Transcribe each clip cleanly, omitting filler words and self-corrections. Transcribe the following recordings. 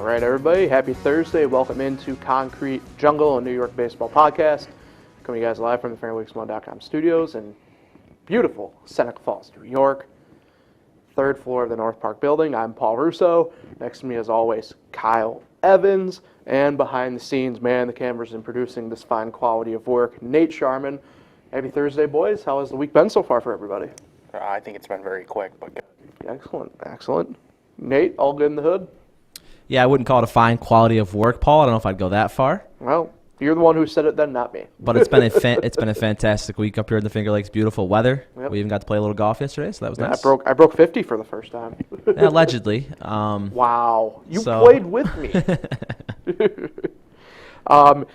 right, everybody. Happy Thursday. Welcome into Concrete Jungle, a New York baseball podcast. Coming to you guys live from the FairlySmall.com studios in beautiful Seneca Falls, New York. Third floor of the North Park building. I'm Paul Russo. Next to me, as always, Kyle Evans. And behind the scenes, man, the cameras in producing this fine quality of work, Nate Sharman. Happy Thursday, boys. How has the week been so far for everybody? I think it's been very quick, but good. Excellent. Nate, all good in the hood? Yeah, I wouldn't call it a fine quality of work, Paul. I don't know if I'd go that far. Well, you're the one who said it then, not me. But it's been a fantastic week up here in the Finger Lakes. Beautiful weather. Yep. We even got to play a little golf yesterday, so that was nice. I broke 50 for the first time. Allegedly. Wow. You played with me.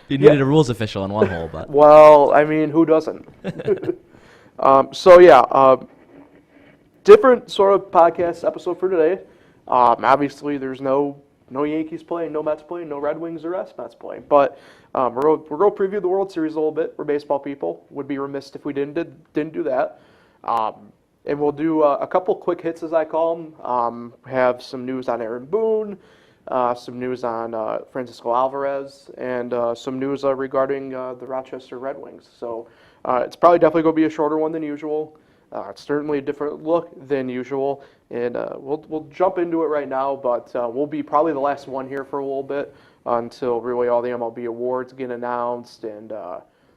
You needed a rules official in one hole, but well, I mean, who doesn't? Different sort of podcast episode for today. Obviously, there's no Yankees playing, no Mets playing, no Red Wings or Mets playing. But we're going to preview the World Series a little bit. We're baseball people. Would be remiss if we didn't do that. And we'll do a couple quick hits, as I call them. Have some news on Aaron Boone, some news on Francisco Alvarez, and some news regarding the Rochester Red Wings. So it's probably definitely going to be a shorter one than usual. It's certainly a different look than usual, and we'll jump into it right now, but we'll be probably the last one here for a little bit until really all the MLB awards get announced and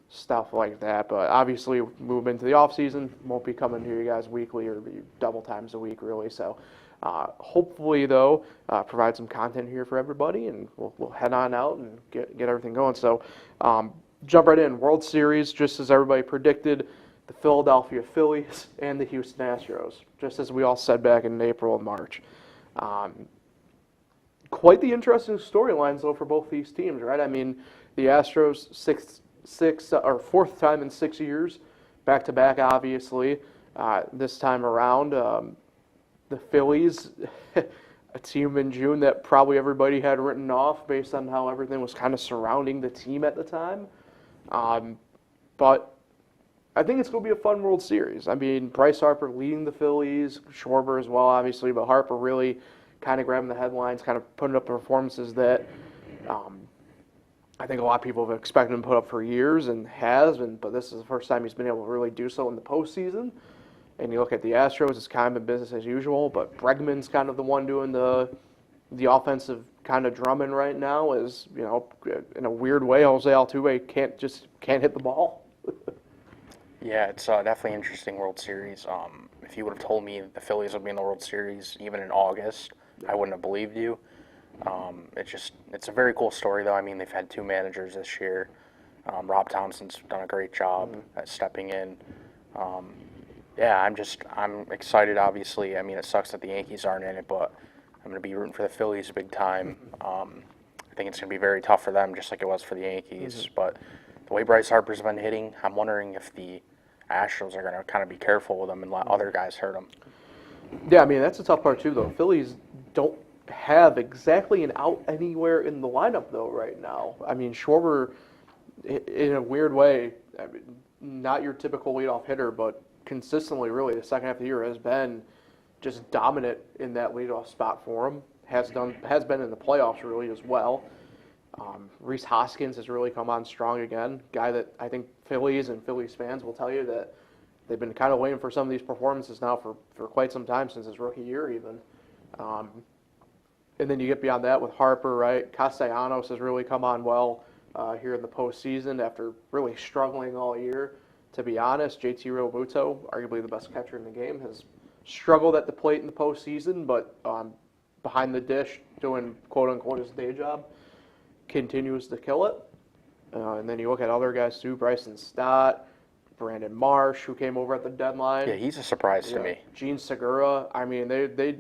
stuff like that. But obviously, move into the offseason, won't be coming to you guys weekly or be double times a week, really. So hopefully, though, provide some content here for everybody, and we'll head on out and get everything going. So jump right in. World Series, just as everybody predicted, the Philadelphia Phillies and the Houston Astros, just as we all said back in April and March. Quite the interesting storylines, though, for both these teams, right? I mean, the Astros, fourth time in 6 years, back-to-back, obviously. This time around, the Phillies, a team in June that probably everybody had written off based on how everything was kind of surrounding the team at the time. But I think it's going to be a fun World Series. I mean, Bryce Harper leading the Phillies, Schwarber as well, obviously, but Harper really kind of grabbing the headlines, kind of putting up performances that I think a lot of people have expected him to put up for years and has, but this is the first time he's been able to really do so in the postseason. And you look at the Astros, it's kind of been business as usual, but Bregman's kind of the one doing the offensive kind of drumming right now. Is, you know, in a weird way, Jose Altuve can't hit the ball. Yeah, it's definitely an interesting World Series. If you would have told me the Phillies would be in the World Series even in August, I wouldn't have believed you. It's a very cool story, though. I mean, they've had two managers this year. Rob Thompson's done a great job at stepping in. I'm excited, obviously. I mean, it sucks that the Yankees aren't in it, but I'm going to be rooting for the Phillies big time. I think it's going to be very tough for them, just like it was for the Yankees. But the way Bryce Harper's been hitting, I'm wondering if the Astros are going to kind of be careful with him and let other guys hurt him. Yeah, I mean, that's the tough part, too, though. Phillies don't have exactly an out anywhere in the lineup, though, right now. I mean, Schwarber, in a weird way, I mean, not your typical leadoff hitter, but consistently, really, the second half of the year has been just dominant in that leadoff spot for him. Has been in the playoffs, really, as well. Rhys Hoskins has really come on strong again. Guy that I think Phillies and Phillies fans will tell you that they've been kind of waiting for some of these performances now for quite some time, since his rookie year even. And then you get beyond that with Harper, right? Castellanos has really come on well here in the postseason after really struggling all year. To be honest, JT Realmuto, arguably the best catcher in the game, has struggled at the plate in the postseason, but behind the dish, doing quote-unquote his day job, continues to kill it. And then you look at other guys too, Bryson Stott, Brandon Marsh, who came over at the deadline. Yeah, he's a surprise to me. Gene Segura. I mean, they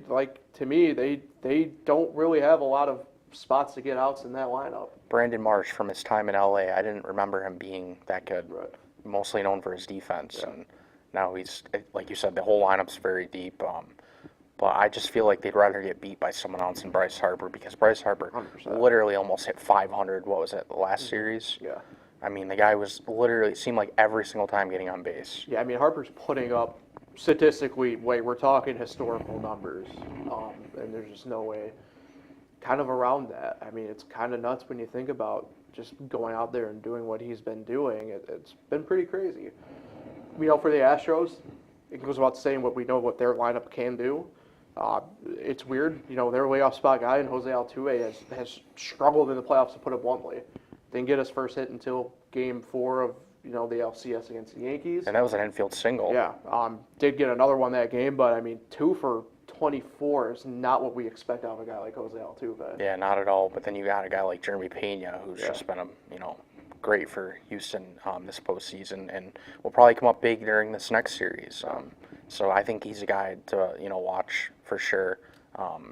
don't really have a lot of spots to get outs in that lineup. Brandon Marsh, from his time in LA, I didn't remember him being that good. Right. Mostly known for his defense, Yeah. and now he's, like you said, the whole lineup's very deep. But I just feel like they'd rather get beat by someone else than Bryce Harper, because Bryce Harper 100%. literally almost hit 500. What was it, the last series? Yeah. I mean, the guy was literally, it seemed like every single time getting on base. Yeah, I mean, Harper's putting up statistically, we're talking historical numbers, and there's just no way kind of around that. I mean, it's kind of nuts when you think about just going out there and doing what he's been doing. It's been pretty crazy. For the Astros, it goes without saying what we know what their lineup can do. It's weird, their leadoff spot guy, and Jose Altuve has struggled in the playoffs, to put it bluntly. Didn't get his first hit until Game 4 of the LCS against the Yankees. And that was an infield single. Yeah, did get another one that game, but 2 for 24 is not what we expect out of a guy like Jose Altuve. Yeah, not at all. But then you got a guy like Jeremy Pena, who's just been great for Houston this postseason, and will probably come up big during this next series. So I think he's a guy to watch for sure,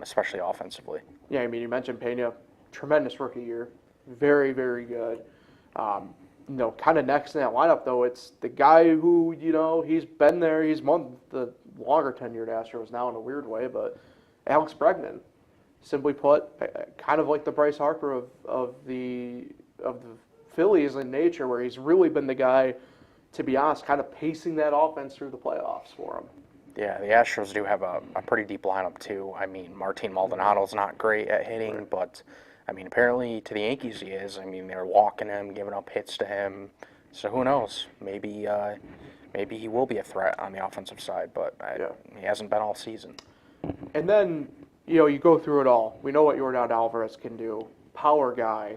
especially offensively. Yeah, you mentioned Pena, tremendous rookie year, very, very good. Kind of next in that lineup, though, it's the guy who, he's been there. He's won the longer tenured Astros now in a weird way, but Alex Bregman, simply put, kind of like the Bryce Harper of the Phillies in nature, where he's really been the guy, to be honest, kind of pacing that offense through the playoffs for him. Yeah, the Astros do have a pretty deep lineup, too. Martin Maldonado's not great at hitting, but apparently to the Yankees he is. They're walking him, giving up hits to him. So who knows? Maybe he will be a threat on the offensive side, but he hasn't been all season. And then, you go through it all. We know what Yordan Alvarez can do. Power guy.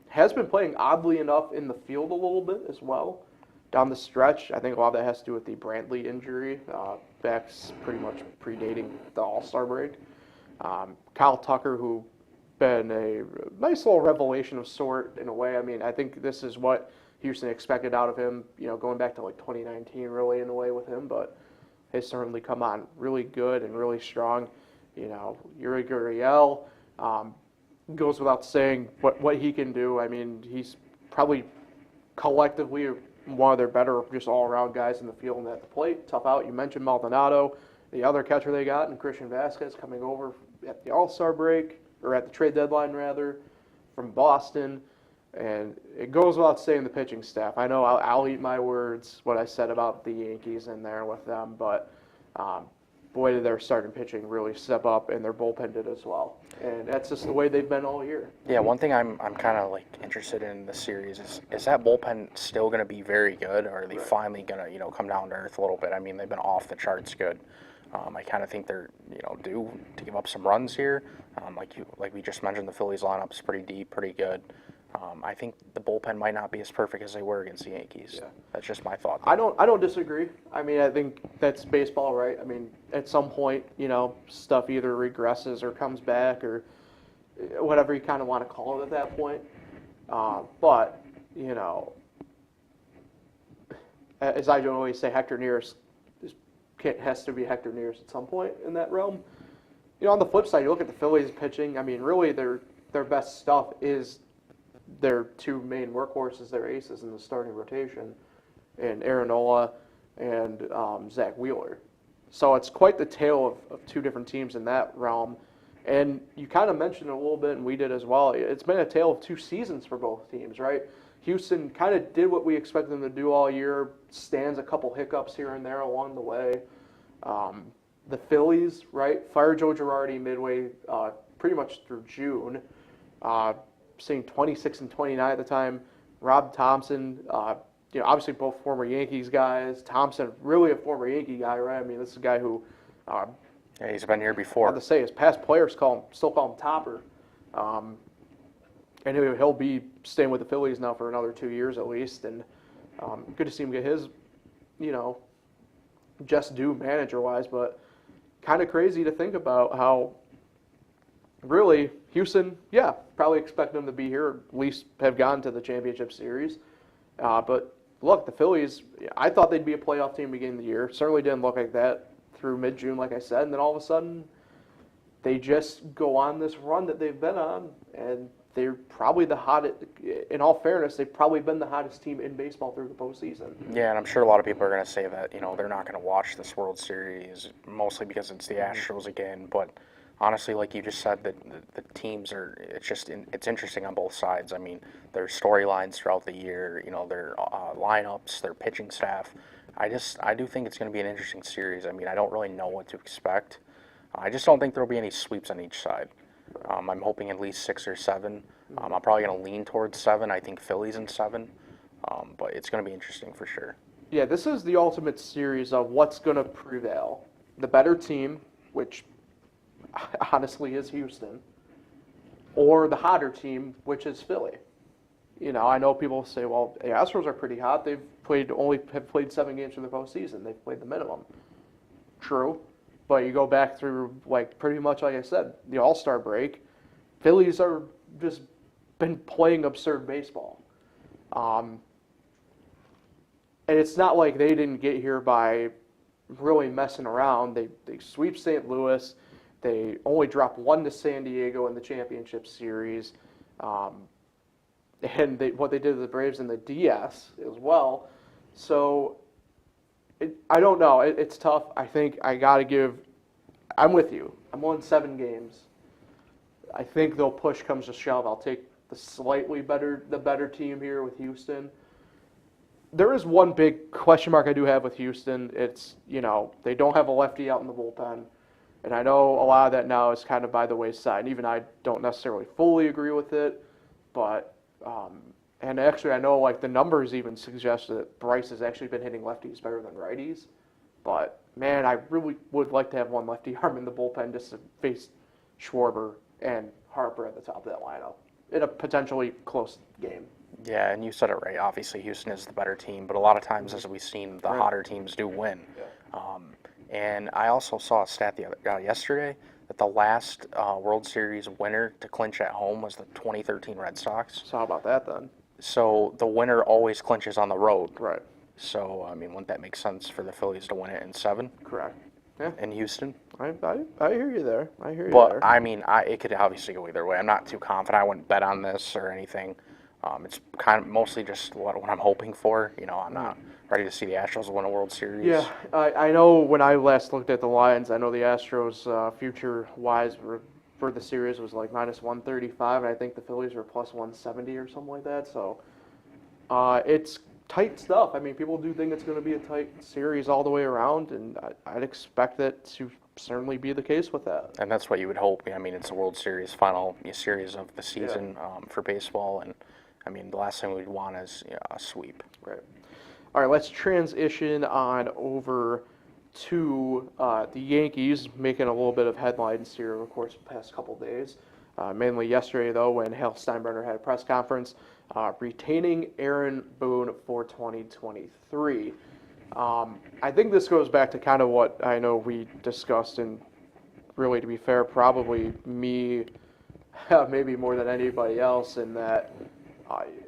Has been playing, oddly enough, in the field a little bit as well. Down the stretch, I think a lot of that has to do with the Brantley injury. Back pretty much predating the All-Star break. Kyle Tucker, who been a nice little revelation of sort in a way. I think this is what Houston expected out of him, going back to 2019 really in a way with him, but has certainly come on really good and really strong. Yuri Gurriel, goes without saying what he can do. He's probably collectively one of their better just all-around guys in the field and at the plate. Tough out. You mentioned Maldonado, the other catcher they got, and Christian Vasquez coming over at the All-Star break, or at the trade deadline rather, from Boston. And it goes without saying the pitching staff. I know I'll eat my words, what I said about the Yankees in there with them, but boy, did their starting pitching really step up, and their bullpen did as well. And that's just the way they've been all year. Yeah, one thing I'm kind of interested in this series is that bullpen still going to be very good, or are they finally going to come down to earth a little bit? They've been off the charts good. I kind of think they're due to give up some runs here. Like we just mentioned, the Phillies lineup is pretty deep, pretty good. I think the bullpen might not be as perfect as they were against the Yankees. Yeah. That's just my thought. I don't disagree. I think that's baseball, right? At some point, stuff either regresses or comes back or whatever you kind of want to call it at that point. But as I always say, Hector Neris has to be Hector Neris at some point in that realm. On the flip side, you look at the Phillies pitching. Really their best stuff is their two main workhorses, their aces in the starting rotation, and Aaron Nola and Zach Wheeler. So it's quite the tale of two different teams in that realm. And you kind of mentioned it a little bit, and we did as well. It's been a tale of two seasons for both teams, right? Houston kind of did what we expected them to do all year, stands a couple hiccups here and there along the way. The Phillies, right, fired Joe Girardi midway, pretty much through June, seeing 26 and 29 at the time. Rob Thompson, obviously both former Yankees guys. Thompson, really a former Yankee guy, right? This is a guy who, yeah, he's been here before. I have to say, his past players still call him Topper. And he'll be staying with the Phillies now for another 2 years at least. And good to see him get his, just due manager-wise, but kind of crazy to think about how really Houston, probably expect them to be here, or at least have gone to the championship series. But look, the Phillies, I thought they'd be a playoff team beginning of the year. Certainly didn't look like that through mid-June, like I said. And then all of a sudden, they just go on this run that they've been on, and they're probably the hottest. In all fairness, they've probably been the hottest team in baseball through the postseason. Yeah, and I'm sure a lot of people are going to say that they're not going to watch this World Series, mostly because it's the Astros again. But honestly, like you just said, the teams are. It's interesting on both sides. Their storylines throughout the year. Their lineups, their pitching staff. I do think it's going to be an interesting series. I don't really know what to expect. I just don't think there'll be any sweeps on each side. I'm hoping at least 6 or 7. I'm probably going to lean towards 7. I think Phillies in 7. But it's going to be interesting for sure. Yeah, this is the ultimate series of what's going to prevail. The better team, which honestly is Houston, or the hotter team, which is Philly. I know people say, well, the Astros are pretty hot. They've have played 7 games for the postseason. They've played the minimum. True, but you go back through pretty much like I said, the All-Star break. Phillies are just been playing absurd baseball. And it's not like they didn't get here by really messing around. They sweep St. Louis. They only dropped 1 to San Diego in the championship series. And what they did to the Braves in the DS as well. So I don't know. It's tough. I think I got to I'm with you. I'm on 7 games. I think they'll push comes to shove. I'll take the better team here with Houston. There is one big question mark I do have with Houston. It's, they don't have a lefty out in the bullpen. And I know a lot of that now is kind of by the wayside. And even I don't necessarily fully agree with it. But, and actually I know the numbers even suggest that Bryce has actually been hitting lefties better than righties. But, man, I really would like to have one lefty arm in the bullpen just to face Schwarber and Harper at the top of that lineup in a potentially close game. Yeah, and you said it right. Obviously, Houston is the better team, but a lot of times, as we've seen, the hotter teams do win. Yeah. And I also saw a stat yesterday that the last World Series winner to clinch at home was the 2013 Red Sox. So how about that then? So the winner always clinches on the road. Right. So, wouldn't that make sense for the Phillies to win it in 7? Correct. Yeah. In Houston? I hear you there. But, it could obviously go either way. I'm not too confident. I wouldn't bet on this or anything. It's kind of mostly just what I'm hoping for. I'm not ready to see the Astros win a World Series. Yeah, I know when I last looked at the lines, I know the Astros future-wise for the series was minus 135, and I think the Phillies were plus 170 or something like that. So it's tight stuff. People do think it's going to be a tight series all the way around, and I'd expect that to certainly be the case with that. And that's what you would hope. It's a World Series final series of the season for baseball, and the last thing we'd want is a sweep. Right. All right, let's transition on over to the Yankees, making a little bit of headlines here, of course, the past couple days. Mainly yesterday, though, when Hal Steinbrenner had a press conference retaining Aaron Boone for 2023. I think this goes back to kind of what I know we discussed, and really, to be fair, probably me, maybe more than anybody else, in that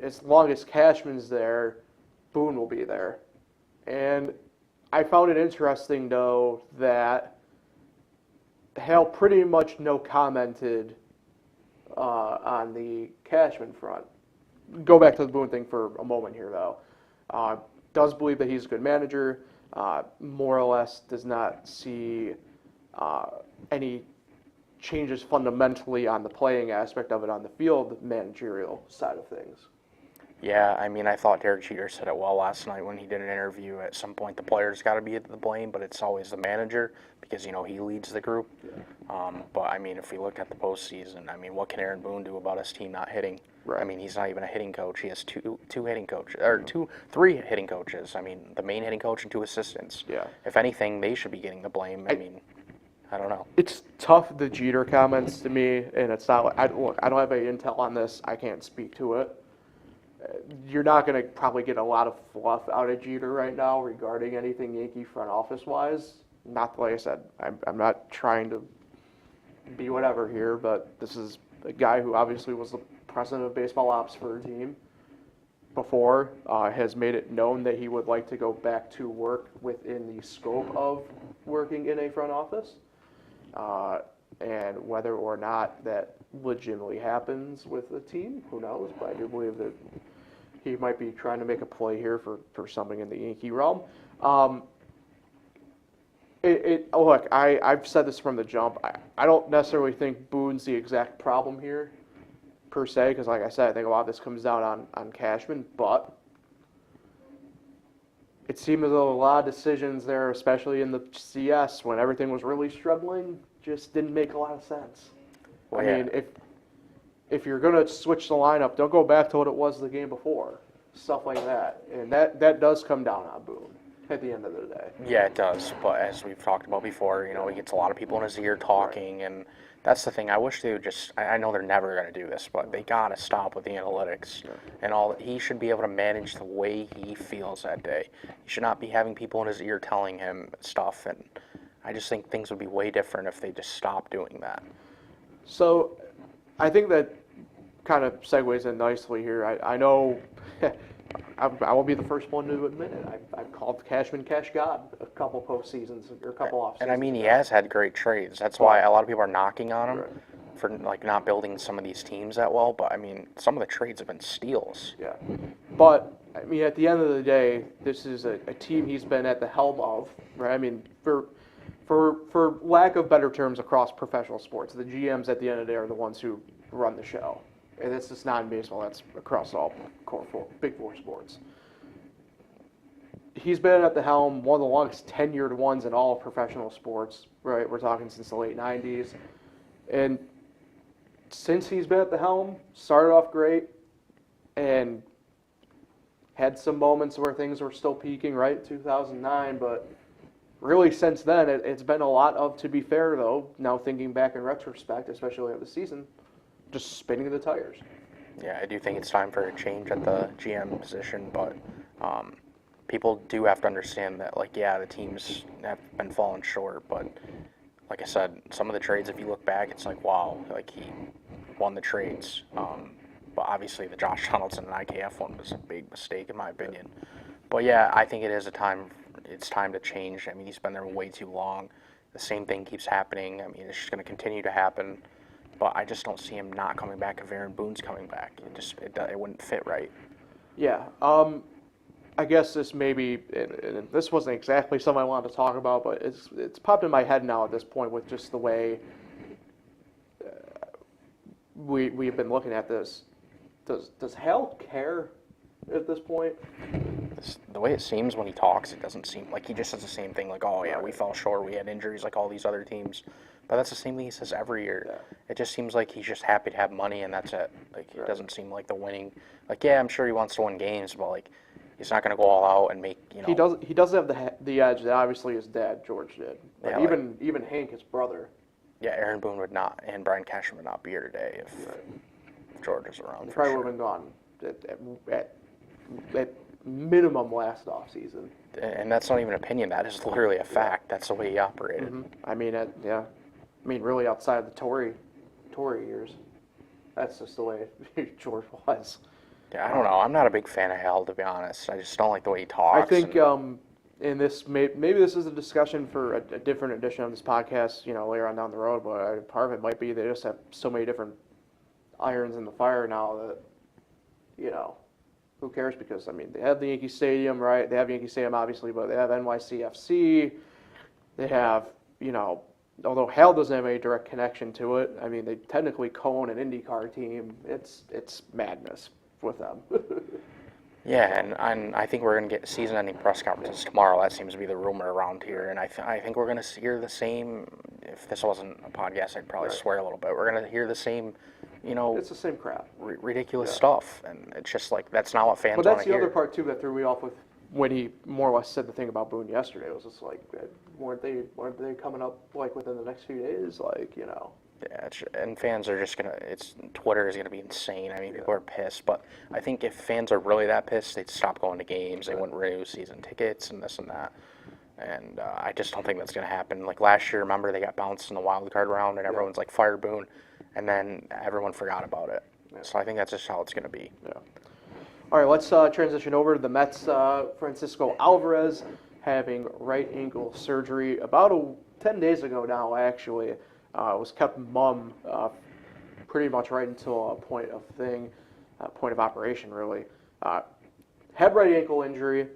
as long as Cashman's there, Boone will be there. And I found it interesting, though, that Hale pretty much commented on the Cashman front. Go back to the Boone thing for a moment here, though. Does believe that he's a good manager, more or less does not see any changes fundamentally on the playing aspect of it on the field, managerial side of things. Yeah, I thought Derek Jeter said it well last night when he did an interview. At some point, the players got to be at the blame, but it's always the manager because, he leads the group. Yeah. But, if we look at the postseason, what can Aaron Boone do about his team not hitting? Right. He's not even a hitting coach. He has two hitting coaches, or three hitting coaches. The main hitting coach and 2 assistants. Yeah. If anything, they should be getting the blame. I don't know. It's tough, the Jeter comments to me, and it's not I don't have any intel on this. I can't speak to it. You're not going to probably get a lot of fluff out of Jeter right now regarding anything Yankee front office-wise. Not like I said, I'm not trying to be whatever here, but this is a guy who obviously was the president of baseball ops for a team before, has made it known that he would like to go back to work within the scope of working in a front office. And whether or not that legitimately happens with the team, who knows? But I do believe that he might be trying to make a play here for something in the Yankee realm. Look, I've said this from the jump. I don't necessarily think Boone's the exact problem here, per se, because like I said, I think a lot of this comes down on Cashman, but it seemed as though a lot of decisions there, especially in the CS, when everything was really struggling, just didn't make a lot of sense. Well, I mean, if you're going to switch the lineup, don't go back to what it was the game before. Stuff like that. And that does come down on Boone at the end of the day. Yeah, it does. But as we've talked about before, he gets a lot of people in his ear talking, and that's the thing. I wish they would just. I know they're never going to do this, but they got to stop with the analytics and all. He should be able to manage the way he feels that day. He should not be having people in his ear telling him stuff. And I just think things would be way different if they just stopped doing that. So I think that kind of segues in nicely here. I know I will be the first one to admit it. I've called Cashman Cash God a couple postseasons or a couple off seasons. And I mean, he has had great trades. That's why a lot of people are knocking on him for like not building some of these teams that well. But I mean, some of the trades have been steals. Yeah, but I mean, at the end of the day, this is a team he's been at the helm of, right? I mean, for lack of better terms across professional sports, the GMs at the end of the day are the ones who run the show. And it's just not in baseball, that's across all big four sports. He's been at the helm, one of the longest tenured ones in all of professional sports, right? We're talking since the late 90s. And since he's been at the helm, started off great and had some moments where things were still peaking, right? 2009, but really since then, it's been a lot of, to be fair though, now thinking back in retrospect, especially of the season, just spinning the tires. Yeah, I do think it's time for a change at the GM position, but people do have to understand that, like, yeah, the teams have been falling short, but like I said, some of the trades, if you look back, it's like, wow, like he won the trades. But obviously the Josh Donaldson and IKF one was a big mistake in my opinion. But yeah, I think it's time to change. I mean, he's been there way too long. The same thing keeps happening. I mean, it's just going to continue to happen. But I just don't see him not coming back if Aaron Boone's coming back. It wouldn't fit right. Yeah. I guess this maybe, and this wasn't exactly something I wanted to talk about, but it's popped in my head now at this point with just the way we've been looking at this. Does Hal care at this point? The way it seems when he talks, it doesn't seem like he just says the same thing, like, oh yeah, we fell short, we had injuries like all these other teams. But that's the same thing he says every year. Yeah. It just seems like he's just happy to have money and that's it. Like, it doesn't seem like the winning. Like, yeah, I'm sure he wants to win games, but like, he's not going to go all out and make, He does have the edge that obviously his dad George did. Like, yeah, even Hank, his brother. Yeah, Aaron Boone would not, and Brian Cashman would not be here today if George was around. He probably would have been gone at minimum last off season. And that's not even an opinion. That is literally a fact. That's the way he operated. Mm-hmm. I mean, really outside of the Tory years, that's just the way George was. Yeah, I don't know. I'm not a big fan of Hal, to be honest. I just don't like the way he talks. I think in this maybe this is a discussion for a different edition of this podcast, later on down the road. But part of it might be they just have so many different irons in the fire now that who cares? Because I mean, they have the Yankee Stadium, right? They have Yankee Stadium obviously, but they have NYCFC. They have although Hal doesn't have any direct connection to it, I mean, they technically co-own an IndyCar team. It's madness with them. Yeah, and I think we're going to get season-ending press conferences tomorrow. That seems to be the rumor around here, and I think we're going to hear the same. If this wasn't a podcast, I'd probably swear a little bit. We're going to hear the same, it's the same crap. Ridiculous stuff, and it's just like that's not what fans want to hear. But that's the other part too that threw me off with when he more or less said the thing about Boone yesterday. It was just like, weren't they coming up like within the next few days? Like, Yeah, and fans are just Twitter is gonna be insane. I mean, people are pissed, but I think if fans are really that pissed, they'd stop going to games. They wouldn't renew season tickets and this and that. And I just don't think that's gonna happen. Like last year, remember they got bounced in the wild card round, and everyone's like, fire Boone, and then everyone forgot about it. Yeah. So I think that's just how it's gonna be. Yeah. All right, let's transition over to the Mets. Francisco Alvarez having right ankle surgery about 10 days ago now, actually. Was kept mum pretty much right until a point of operation, really. Had right ankle injury.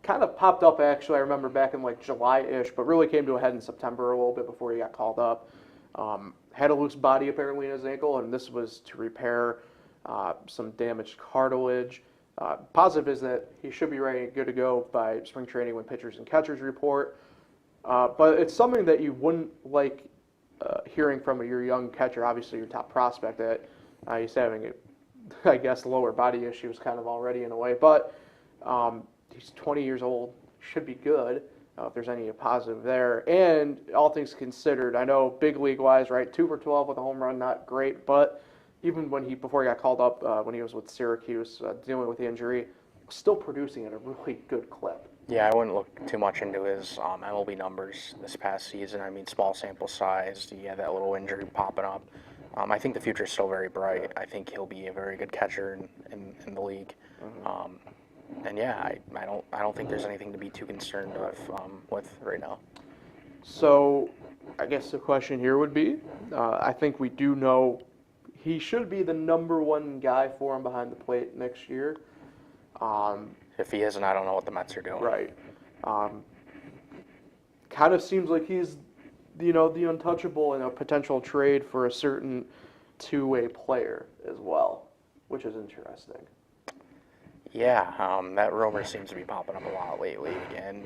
Kind of popped up, actually, I remember back in like July-ish, but really came to a head in September a little bit before he got called up. Had a loose body, apparently, in his ankle, and this was to repair some damaged cartilage. Positive is that he should be ready and good to go by spring training when pitchers and catchers report. But it's something that you wouldn't like hearing from your young catcher, obviously your top prospect, that he's having, I guess, lower body issues kind of already in a way. But he's 20 years old, should be good if there's any positive there. And all things considered, I know big league-wise, right, 2 for 12 with a home run, not great. But even before he got called up, when he was with Syracuse, dealing with the injury, still producing at a really good clip. Yeah, I wouldn't look too much into his MLB numbers this past season. I mean, small sample size. He had that little injury popping up. I think the future is still very bright. I think he'll be a very good catcher in the league. And yeah, I don't think there's anything to be too concerned with right now. So, I guess the question here would be, I think we do know he should be the number one guy for him behind the plate next year. If he isn't, I don't know what the Mets are doing. Right. Kind of seems like he's, the untouchable in a potential trade for a certain two-way player as well, which is interesting. Yeah, that rumor seems to be popping up a lot lately, and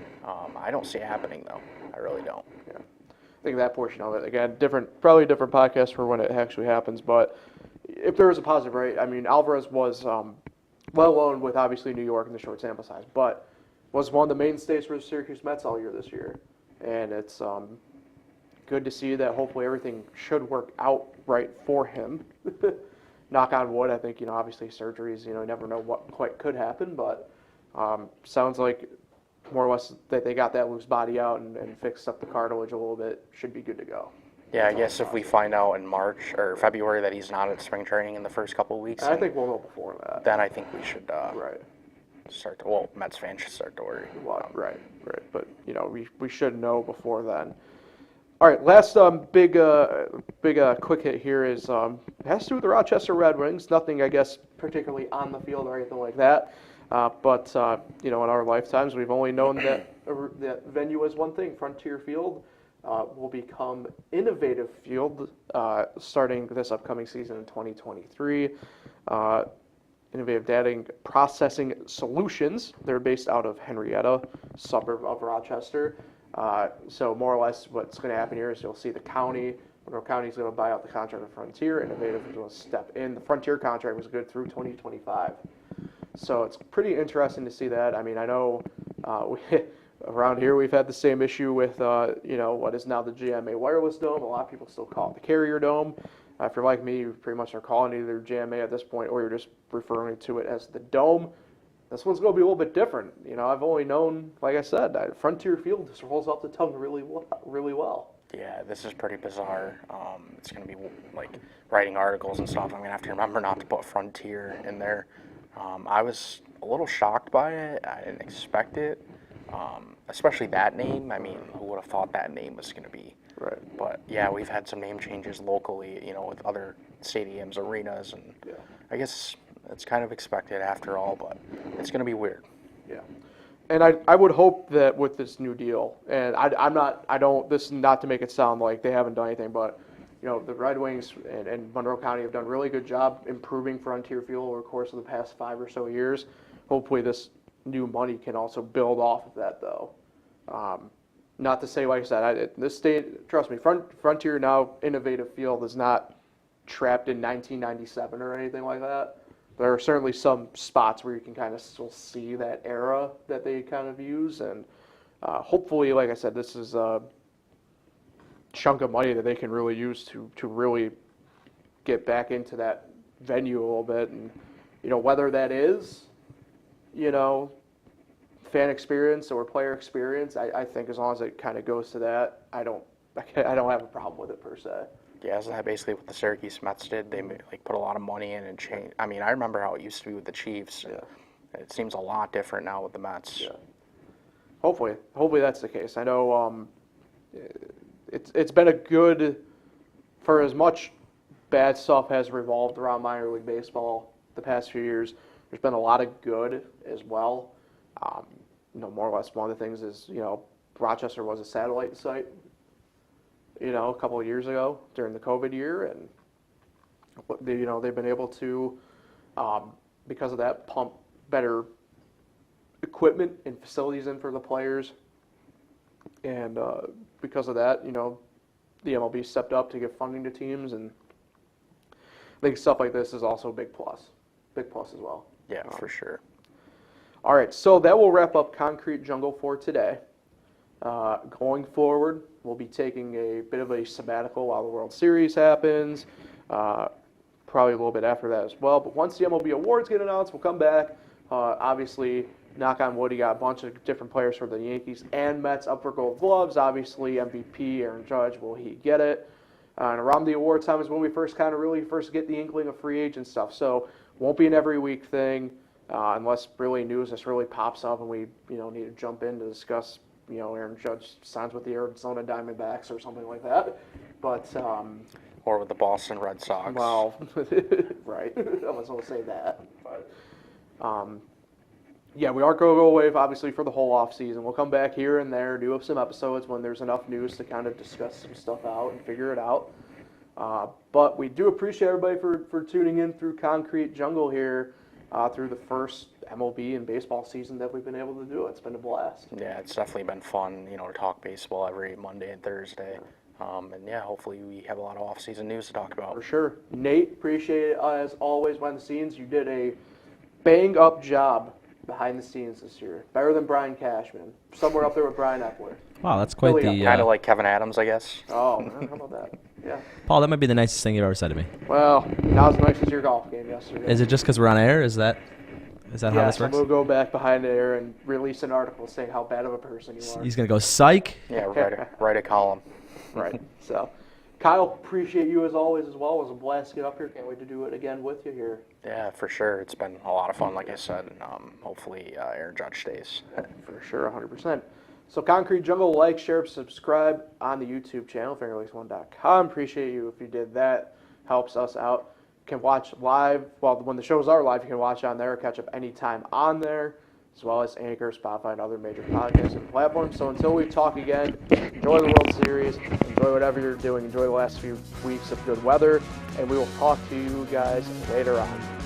I don't see it happening, though. I really don't. Yeah. I think that portion of it, again, probably different podcast for when it actually happens, but if there is a positive rate, I mean, Alvarez was well known with obviously New York and the short sample size, but was one of the mainstays for the Syracuse Mets all year this year. And it's good to see that hopefully everything should work out right for him. Knock on wood, I think, obviously surgeries, you never know what quite could happen, but sounds like more or less that they got that loose body out and fixed up the cartilage a little bit, should be good to go. Yeah, I guess if we find out in March or February that he's not at spring training in the first couple of weeks, I think we'll know before that. Then I think we should right. Mets fans should start to worry. Well, right. But, we should know before then. All right, last big quick hit here is it has to do with the Rochester Red Wings. Nothing, I guess, particularly on the field or anything like that. But in our lifetimes, we've only known that venue is one thing. Frontier Field will become Innovative Field starting this upcoming season in 2023. Innovative Data Processing Solutions. They're based out of Henrietta, suburb of Rochester. So more or less what's going to happen here is you'll see the county. Monroe County is going to buy out the contract of Frontier. Innovative is going to step in. The Frontier contract was good through 2025. So it's pretty interesting to see that. I mean, I know around here we've had the same issue with, what is now the GMA Wireless Dome. A lot of people still call it the Carrier Dome. If you're like me, you pretty much are calling it either GMA at this point or you're just referring to it as the Dome. This one's going to be a little bit different. I've only known, like I said, Frontier Field just rolls off the tongue really well. Yeah, this is pretty bizarre. It's going to be like writing articles and stuff. I'm going to have to remember not to put Frontier in there. I was a little shocked by it. I didn't expect it, especially that name. I mean, who would have thought that name was going to be? Right. But yeah, we've had some name changes locally, with other stadiums, arenas, and Yeah. I guess it's kind of expected after all, but it's going to be weird. Yeah. And I would hope that with this new deal, and this is not to make it sound like they haven't done anything, but, the Red Wings and Monroe County have done a really good job improving Frontier Field over the course of the past 5 or so years. Hopefully this new money can also build off of that, though. Not to say, like I said, this state, trust me, Frontier now Innovative Field is not trapped in 1997 or anything like that. There are certainly some spots where you can kind of still see that era that they kind of use, and hopefully, like I said, this is a chunk of money that they can really use to really get back into that venue a little bit, and whether that is, fan experience or player experience, I think as long as it kind of goes to that, I don't have a problem with it per se. Yeah, isn't that basically what the Syracuse Mets did? They put a lot of money in and changed. I mean, I remember how it used to be with the Chiefs. Yeah. It seems a lot different now with the Mets. Yeah. Hopefully that's the case. I know it's been a good, for as much bad stuff has revolved around minor league baseball the past few years, there's been a lot of good as well. More or less one of the things is, Rochester was a satellite site, a couple of years ago during the COVID year, and they've been able to, because of that, pump better equipment and facilities in for the players, and because of that, the MLB stepped up to give funding to teams, and I think stuff like this is also a big plus as well. Yeah, for sure. All right, so that will wrap up Concrete Jungle for today. Going forward, we'll be taking a bit of a sabbatical while the World Series happens, probably a little bit after that as well. But once the MLB awards get announced, we'll come back. Obviously, knock on wood, you got a bunch of different players for the Yankees and Mets up for Gold Gloves. Obviously, MVP Aaron Judge, will he get it? And around the award time is when we first get the inkling of free agent stuff. So won't be an every week thing unless really news just really pops up and we need to jump in to discuss. Aaron Judge signs with the Arizona Diamondbacks or something like that. But or with the Boston Red Sox. well, right. I was going to say that. But yeah, we are going to go away, obviously, for the whole off season. We'll come back here and there, do some episodes when there's enough news to kind of discuss some stuff out and figure it out. But we do appreciate everybody for tuning in through Concrete Jungle here through the first MLB and baseball season that we've been able to do. It's been a blast. Yeah, it's definitely been fun, to talk baseball every Monday and Thursday. And yeah, hopefully we have a lot of off-season news to talk about. For sure. Nate, appreciate it as always behind the scenes. You did a bang-up job behind the scenes this year. Better than Brian Cashman. Somewhere up there with Brian Epler. Wow, that's quite Really the... Kind of like Kevin Adams, I guess. Oh, man, how about that? Yeah. Paul, that might be the nicest thing you've ever said to me. Well, not as nice as your golf game yesterday. Is it just because we're on air? Is that how this works? We'll go back behind the air and release an article saying how bad of a person you are. He's going to go, psych. Yeah, write a column. Right. So, Kyle, appreciate you as always as well. It was a blast to get up here. Can't wait to do it again with you here. Yeah, for sure. It's been a lot of fun, like I said. And, hopefully Aaron Judge stays. For sure, 100%. So, Concrete Jungle, like, share, subscribe on the YouTube channel, fingerlakes1.com. Appreciate you if you did that. Helps us out. Can watch live. Well, when the shows are live, you can watch on there or catch up anytime on there, as well as Anchor, Spotify, and other major podcasts and platforms. So until we talk again, enjoy the World Series, enjoy whatever you're doing, enjoy the last few weeks of good weather, and we will talk to you guys later on.